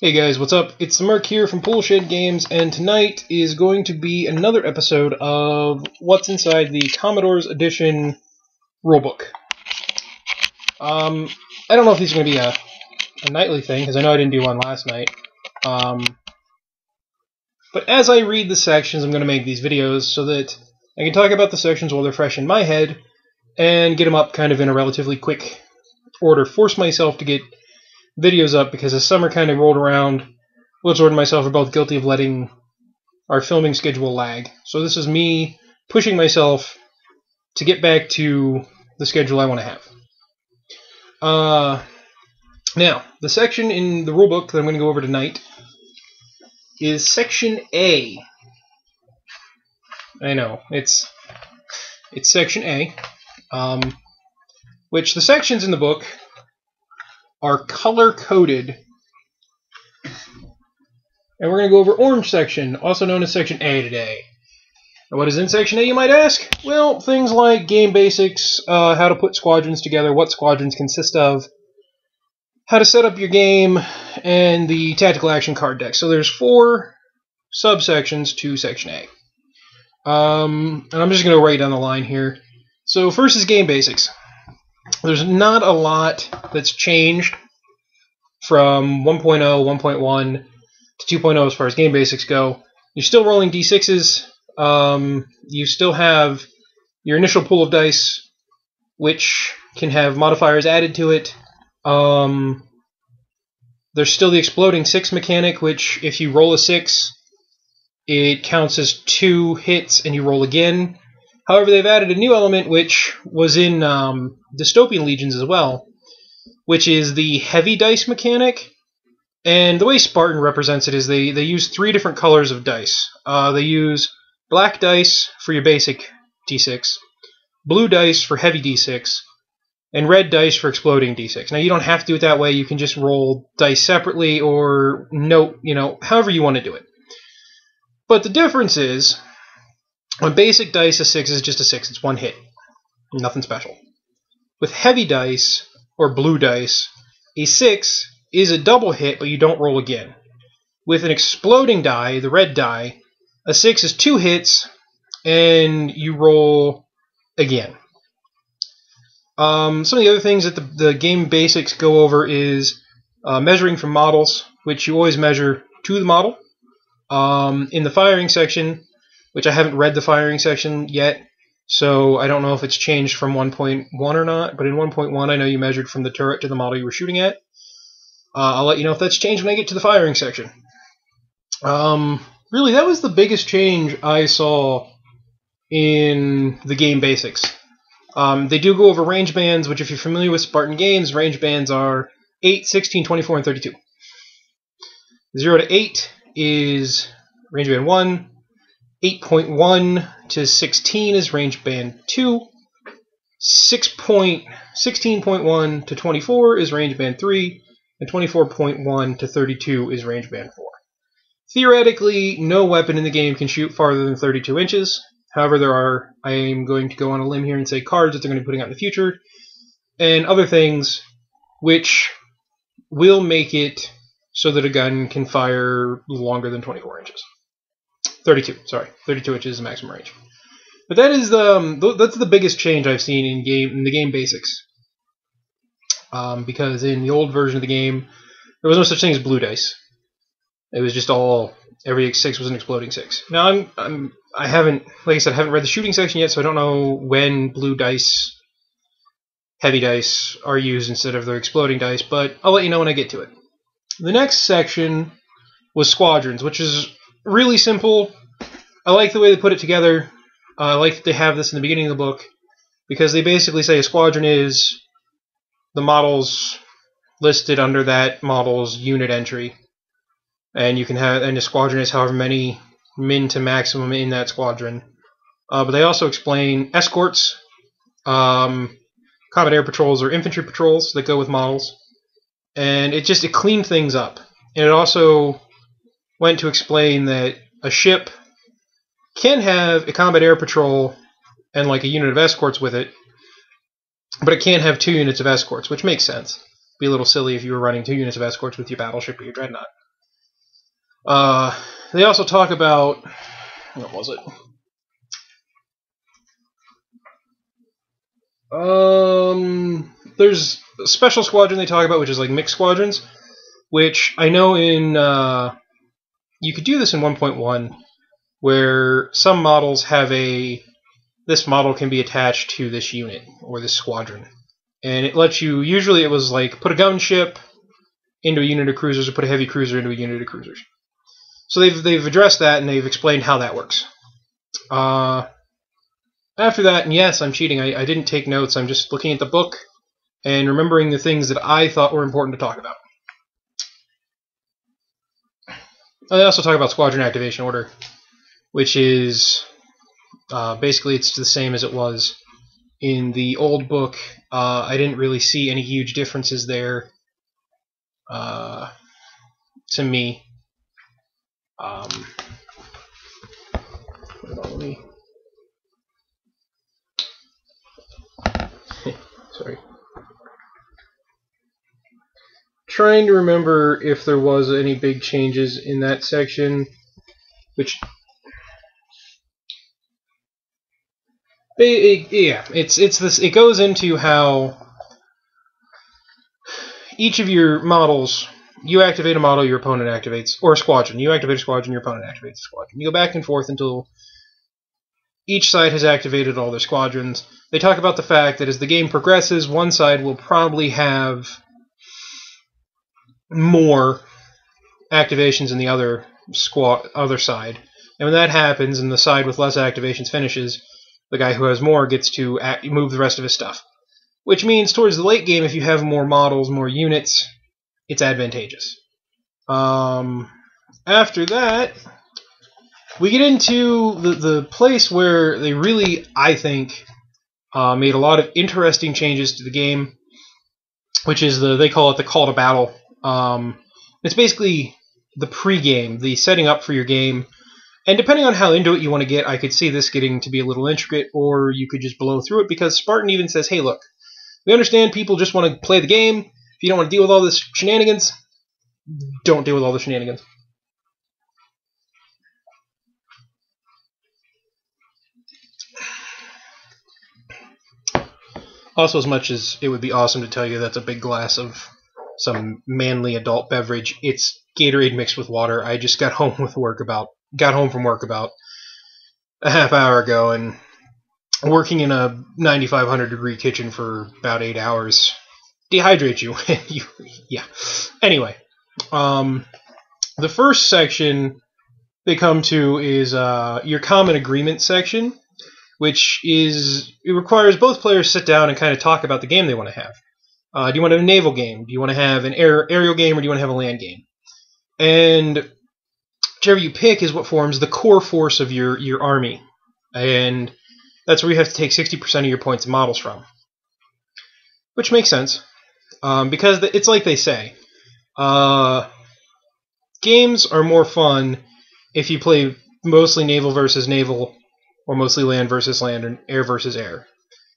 Hey guys, what's up? It's the Merc here from Poolshed Games, and tonight is going to be another episode of what's inside the Commodore's Edition Rulebook. I don't know if these are going to be a nightly thing, because I know I didn't do one last night. But as I read the sections, I'm going to make these videos so that I can talk about the sections while they're fresh in my head, and get them up kind of in a relatively quick order. Force myself to get videos up because as summer kind of rolled around, Blizzard and myself are both guilty of letting our filming schedule lag. So this is me pushing myself to get back to the schedule I want to have. Now, the section in the rulebook that I'm going to go over tonight is Section A. I know, it's Section A, which the sections in the book are color-coded. And we're going to go over Orange Section, also known as Section A today. And what is in Section A, you might ask? Well, things like game basics, how to put squadrons together, what squadrons consist of, how to set up your game, and the tactical action card deck. So there's 4 subsections to Section A. And I'm just going to write down the line here. So first is game basics. There's not a lot that's changed from 1.0, 1.1 to 2.0 as far as game basics go. You're still rolling d6s. You still have your initial pool of dice, which can have modifiers added to it. There's still the exploding 6 mechanic, which if you roll a 6, it counts as 2 hits and you roll again. However, they've added a new element, which was in Dystopian Legions as well, which is the heavy dice mechanic. And the way Spartan represents it is they use 3 different colors of dice. They use black dice for your basic d6, blue dice for heavy d6, and red dice for exploding d6. Now, you don't have to do it that way. You can just roll dice separately or note, however you want to do it. But the difference is, on basic dice, a 6 is just a 6. It's 1 hit. Nothing special. With heavy dice, or blue dice, a 6 is a double hit, but you don't roll again. With an exploding die, the red die, a 6 is 2 hits, and you roll again. Some of the other things that the game basics go over is measuring from models, which you always measure to the model. In the firing section, which I haven't read the firing section yet, so I don't know if it's changed from 1.1 or not, but in 1.1 I know you measured from the turret to the model you were shooting at. I'll let you know if that's changed when I get to the firing section. Really, that was the biggest change I saw in the game basics. They do go over range bands, which if you're familiar with Spartan games, range bands are 8, 16, 24, and 32. 0 to 8 is range band 1. 8.1 to 16 is range band 2. 16.1 to 24 is range band 3. And 24.1 to 32 is range band 4. Theoretically, no weapon in the game can shoot farther than 32 inches. However, I am going to go on a limb here and say cards that they're going to be putting out in the future, and other things which will make it so that a gun can fire longer than 24 inches. 32 inches is the maximum range. But that is that's the biggest change I've seen in the game basics. Because in the old version of the game, there was no such thing as blue dice. It was just every 6 was an exploding 6. Now I haven't, like I said, I haven't read the shooting section yet, so I don't know when blue dice, heavy dice are used instead of the exploding dice, but I'll let you know when I get to it. The next section was squadrons, which is really simple. I like the way they put it together. I like that they have this in the beginning of the book, because they basically say a squadron is the models listed under that model's unit entry, and a squadron is however many min to maximum in that squadron. But they also explain escorts, combat air patrols or infantry patrols that go with models, and it cleaned things up. And it also went to explain that a ship can have a combat air patrol and like a unit of escorts with it, but it can't have 2 units of escorts, which makes sense. Be a little silly if you were running 2 units of escorts with your battleship or your dreadnought. They also talk about... What was it? There's a special squadron they talk about, which is like mixed squadrons, which I know in... you could do this in 1.1, where some models have a... This model can be attached to this unit, or this squadron. And it lets you... Usually it was like, put a gunship into a unit of cruisers, or put a heavy cruiser into a unit of cruisers. So they've addressed that, and they've explained how that works. After that, and yes, I'm cheating, I didn't take notes, I'm just looking at the book and remembering the things that I thought were important to talk about. They also talk about squadron activation order, which is basically it's the same as it was in the old book. I didn't really see any huge differences there to me. Let me... Sorry. Trying to remember if there was any big changes in that section, which... yeah, it's this. It goes into how each of your models, you activate a model, your opponent activates, or a squadron. You activate a squadron, your opponent activates a squadron. You go back and forth until each side has activated all their squadrons. They talk about the fact that as the game progresses, one side will probably have more activations than the other side. And when that happens, and the side with less activations finishes, the guy who has more gets to move the rest of his stuff. Which means towards the late game, if you have more models, more units, it's advantageous. After that, we get into the place where they really, I think, made a lot of interesting changes to the game, which is they call it the call to battle. It's basically the pre-game, the setting up for your game. And depending on how into it you want to get, I could see this getting to be a little intricate, or you could just blow through it, because Spartan even says, hey, look, we understand people just want to play the game. If you don't want to deal with all this shenanigans, don't deal with all the shenanigans. Also, as much as it would be awesome to tell you that's a big glass of some manly adult beverage, it's Gatorade mixed with water. I just got home from work about a half hour ago, and working in a 9,500 degree kitchen for about 8 hours dehydrates you. Yeah. Anyway, the first section they come to is your common agreement section, which is, it requires both players sit down and kind of talk about the game they want to have. Do you want a naval game? Do you want to have an aerial game, or do you want to have a land game? And whichever you pick is what forms the core force of your army. And that's where you have to take 60% of your points and models from. Which makes sense. Because it's like they say. Games are more fun if you play mostly naval versus naval, or mostly land versus land, and air versus air.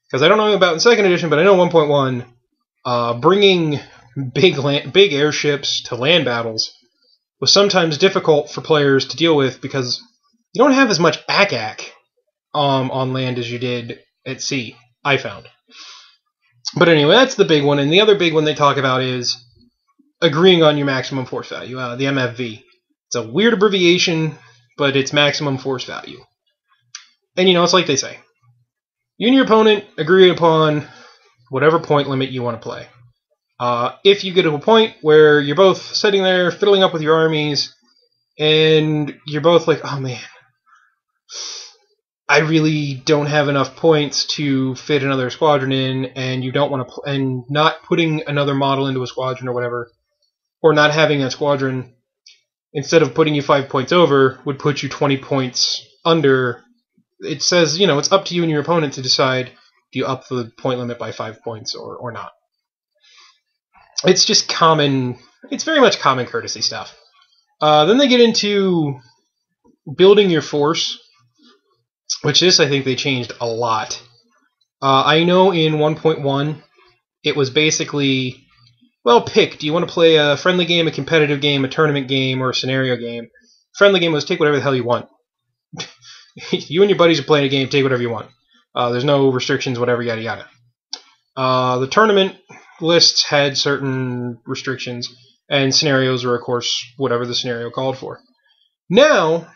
Because I don't know about in 2nd edition, but I know 1.1, bringing big airships to land battles was sometimes difficult for players to deal with, because you don't have as much ack-ack on land as you did at sea, I found. But anyway, that's the big one, and the other big one they talk about is agreeing on your maximum force value, the MFV. It's a weird abbreviation, but it's maximum force value. And it's like they say. You and your opponent agree upon whatever point limit you want to play. If you get to a point where you're both sitting there fiddling up with your armies, and you're both like, oh man, I really don't have enough points to fit another squadron in, and you don't want to, and not putting another model into a squadron or whatever, or not having a squadron, instead of putting you 5 points over, would put you 20 points under. It says, it's up to you and your opponent to decide, do you up the point limit by 5 points or not. It's just common, it's very much common courtesy stuff. Then they get into building your force, which I think they changed a lot. I know in 1.1, it was basically well, pick. Do you want to play a friendly game, a competitive game, a tournament game, or a scenario game? Friendly game was take whatever the hell you want. You and your buddies are playing a game, take whatever you want. There's no restrictions, whatever, yada yada. The tournament lists had certain restrictions, and scenarios were, of course, whatever the scenario called for. Now,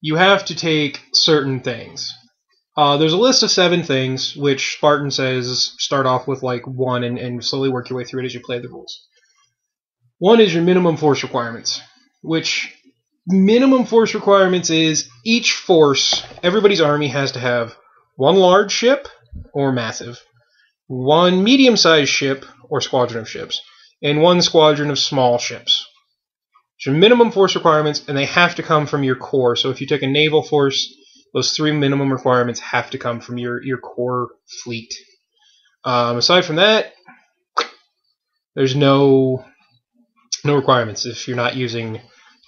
you have to take certain things. There's a list of 7 things, which Spartan says start off with like 1 and slowly work your way through it as you play the rules. 1 is your minimum force requirements, which minimum force requirements is each force, everybody's army has to have 1 large ship, or massive, 1 medium-sized ship, or squadron of ships, and 1 squadron of small ships. So minimum force requirements, and they have to come from your core. So if you take a naval force, those 3 minimum requirements have to come from your core fleet. Aside from that, there's no requirements if you're not using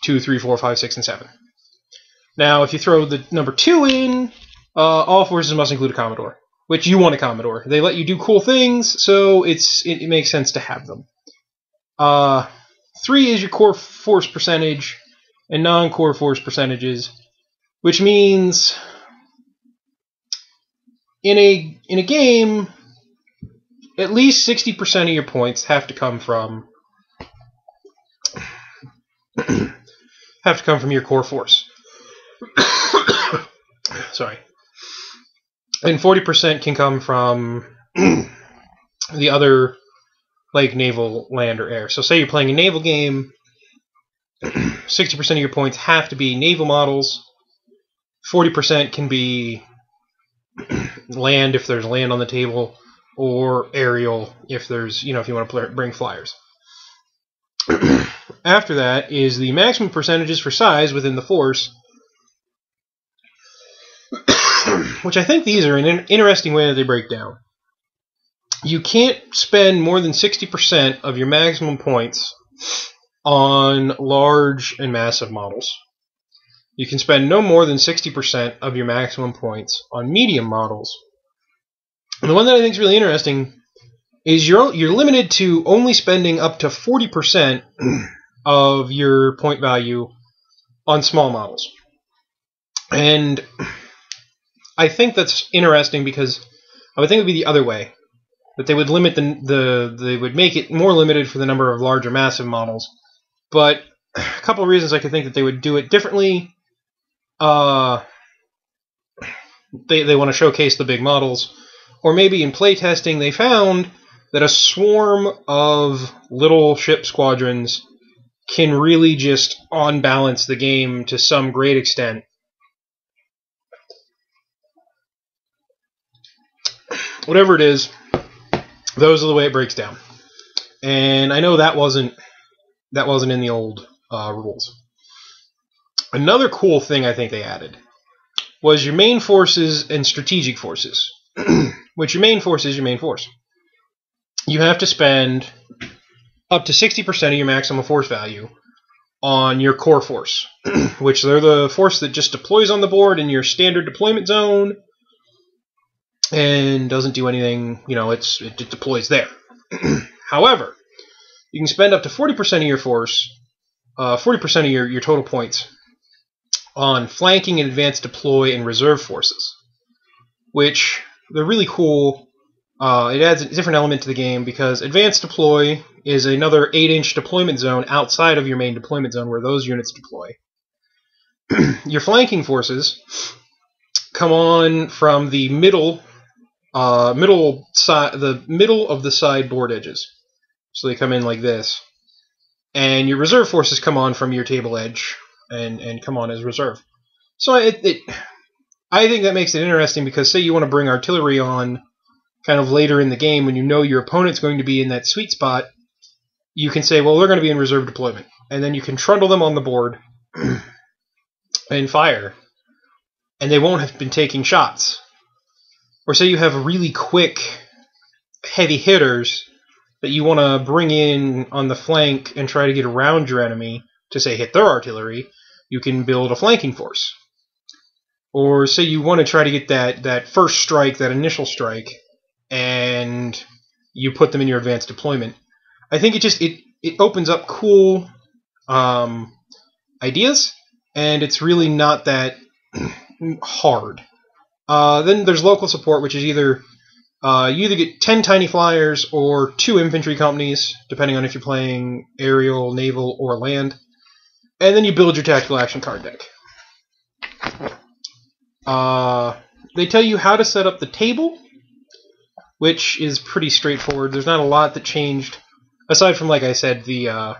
2, 3, 4, 5, 6, and 7. Now, if you throw the number 2 in, all forces must include a Commodore, which you want a Commodore. They let you do cool things, so it makes sense to have them. 3 is your core force percentage and non-core force percentages, which means in a game, at least 60% of your points have to come from your core force. Sorry. And 40% can come from the other, like naval, land, or air. So say you're playing a naval game, 60% of your points have to be naval models, 40% can be land if there's land on the table, or aerial if there's, if you want to bring flyers. After that is the maximum percentages for size within the force, which I think these are an interesting way that they break down. You can't spend more than 60% of your maximum points on large and massive models. You can spend no more than 60% of your maximum points on medium models. And the one that I think is really interesting is you're limited to only spending up to 40% of your point value on small models. And I think that's interesting because I would think it would be the other way. That they would limit they would make it more limited for the number of large or massive models. But a couple of reasons I could think that they would do it differently. They want to showcase the big models. Or maybe in playtesting they found that a swarm of little ship squadrons can really just on-balance the game to some great extent. Whatever it is, those are the way it breaks down. And I know that wasn't in the old rules. Another cool thing I think they added was your main forces and strategic forces. Which your main force is your main force. You have to spend up to 60% of your maximum force value on your core force, which they're the force that just deploys on the board in your standard deployment zone and doesn't do anything, it deploys there. However, you can spend up to 40% of your force, 40% of your total points on flanking and advanced deploy and reserve forces, which they're really cool. It adds a different element to the game because advanced deploy is another 8-inch deployment zone outside of your main deployment zone where those units deploy. Your flanking forces come on from the middle of the side board edges. So they come in like this. And your reserve forces come on from your table edge and come on as reserve. So I think that makes it interesting because say you want to bring artillery on kind of later in the game when you know your opponent's going to be in that sweet spot, you can say, well, they're going to be in reserve deployment. And then you can trundle them on the board and fire. And they won't have been taking shots. Or say you have really quick, heavy hitters that you want to bring in on the flank and try to get around your enemy to, say, hit their artillery, you can build a flanking force. Or say you want to try to get that first strike, that initial strike, and you put them in your advanced deployment. I think it opens up cool ideas, and it's really not that hard. Then there's local support, which is either you either get 10 tiny flyers or 2 infantry companies, depending on if you're playing aerial, naval, or land. And then you build your tactical action card deck. They tell you how to set up the table, which is pretty straightforward. There's not a lot that changed, aside from, like I said, the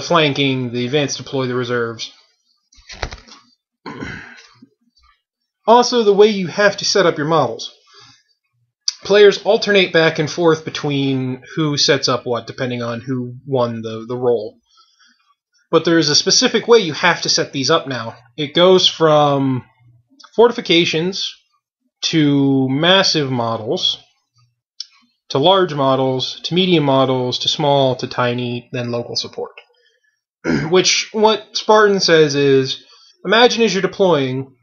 flanking, the advanced deploy, the reserves. Also, the way you have to set up your models. Players alternate back and forth between who sets up what, depending on who won the roll. But there's a specific way you have to set these up now. It goes from fortifications to massive models, to large models, to medium models, to small, to tiny, then local support. Which, what Spartan says is, imagine as you're deploying,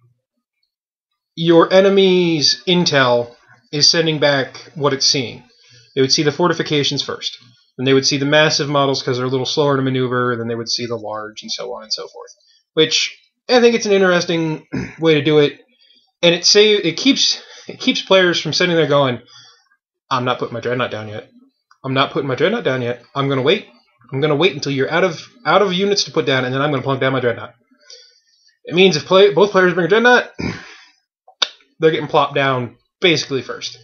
your enemy's intel is sending back what it's seeing. They would see the fortifications first. Then they would see the massive models because they're a little slower to maneuver. Then they would see the large, and so on and so forth. Which, I think it's an interesting way to do it. And it keeps players from sitting there going, I'm not putting my dreadnought down yet. I'm not putting my dreadnought down yet. I'm going to wait. I'm going to wait until you're out of units to put down, and then I'm going to plunk down my dreadnought. It means if both players bring a dreadnought, they're getting plopped down basically first.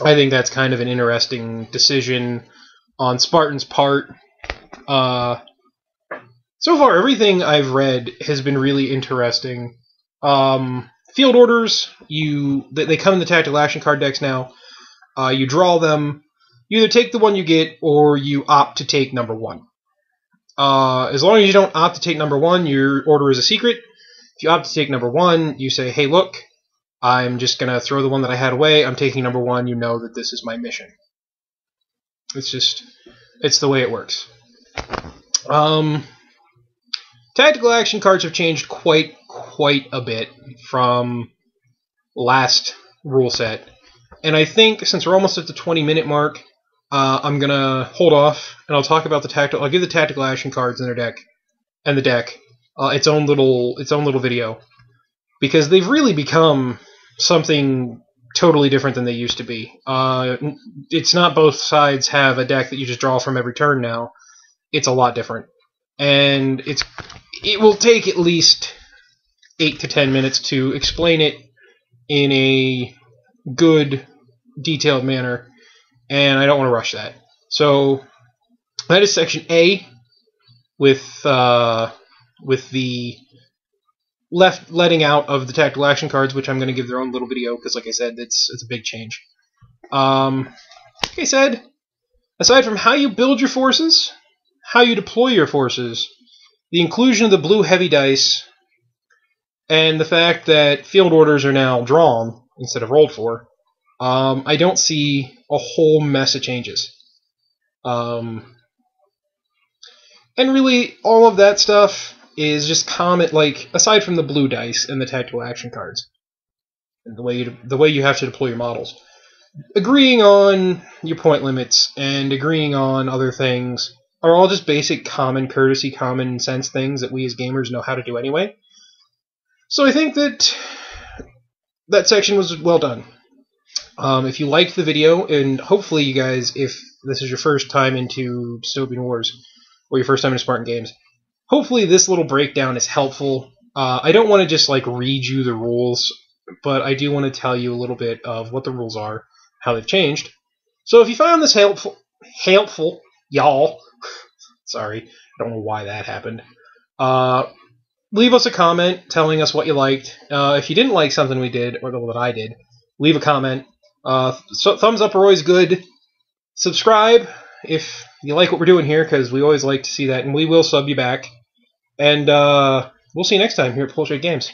I think that's kind of an interesting decision on Spartan's part. So far, everything I've read has been really interesting. Field orders, they come in the tactical action card decks now. You draw them. You either take the one you get, or you opt to take number 1. As long as you don't opt to take number 1, your order is a secret. If you opt to take number 1, you say, hey, look, I'm just going to throw the one that I had away. I'm taking number 1. You know that this is my mission. It's the way it works. Tactical action cards have changed quite a bit from last rule set. And I think since we're almost at the 20-minute mark, I'm going to hold off, and I'll talk about I'll give the tactical action cards in their deck, and the deck, its own little video. Because they've really become something totally different than they used to be. It's not both sides have a deck that you just draw from every turn now. It's a lot different. And it will take at least 8 to 10 minutes to explain it in a good, detailed manner, and I don't want to rush that. So that is section A, with the letting out of the tactical action cards, which I'm going to give their own little video, because like I said, it's a big change. Like I said, aside from how you build your forces, how you deploy your forces, the inclusion of the blue heavy dice, and the fact that field orders are now drawn instead of rolled for, I don't see a whole mess of changes. And really, all of that stuff is just aside from the blue dice and the tactical action cards, and the way you have to deploy your models, agreeing on your point limits and agreeing on other things are all just basic common courtesy, common sense things that we as gamers know how to do anyway. So I think that section was well done. If you liked the video, and hopefully you guys, if this is your first time into Dystopian Wars, or your first time into Spartan games, hopefully this little breakdown is helpful. I don't want to just read you the rules, but I do want to tell you a little bit of what the rules are, how they've changed. So if you found this helpful, y'all, sorry, I don't know why that happened, leave us a comment telling us what you liked. If you didn't like something we did, or that I did, leave a comment. Thumbs up are always good. Subscribe if you like what we're doing here, because we always like to see that, and we will sub you back. And we'll see you next time here at Full Straight Games.